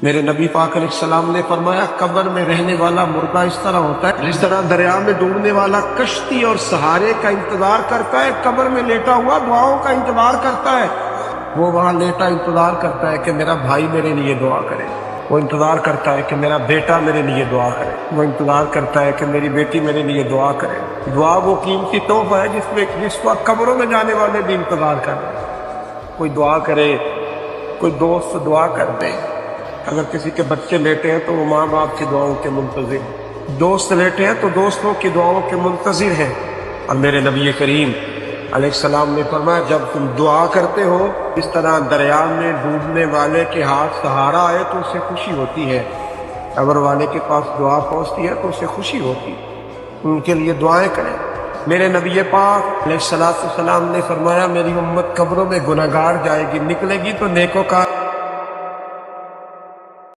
میرے نبی پاک علیہ السلام نے فرمایا قبر میں رہنے والا مردہ اس طرح ہوتا ہے جس طرح دریا میں ڈوبنے والا کشتی اور سہارے کا انتظار کرتا ہے، قبر میں لیٹا ہوا دعاؤں کا انتظار کرتا ہے۔ وہ وہاں لیٹا انتظار کرتا ہے کہ میرا بھائی میرے لیے دعا کرے، وہ انتظار کرتا ہے کہ میرا بیٹا میرے لیے دعا کرے، وہ انتظار کرتا ہے کہ میری بیٹی میرے لیے دعا کرے۔ دعا وہ قیمتی تحفہ ہے جس وقت قبروں میں جانے والے بھی انتظار کر رہے ہیں۔ کوئی دعا کرے، کوئی دوست دعا کر دے۔ اگر کسی کے بچے لیٹے ہیں تو وہ ماں باپ کی دعاؤں کے منتظر ہیں، دوست لیٹے ہیں تو دوستوں کی دعاؤں کے منتظر ہیں۔ اور میرے نبی کریم علیہ السلام نے فرمایا جب تم دعا کرتے ہو اس طرح دریا میں ڈوبنے والے کے ہاتھ سہارا آئے تو اسے خوشی ہوتی ہے، قبر والے کے پاس دعا پہنچتی ہے تو اسے خوشی ہوتی ہے، ان کے لیے دعائیں کریں۔ میرے نبی پاک علیہ السلام نے فرمایا میری امت قبروں میں گناہگار جائے گی، نکلے گی تو نیکوکار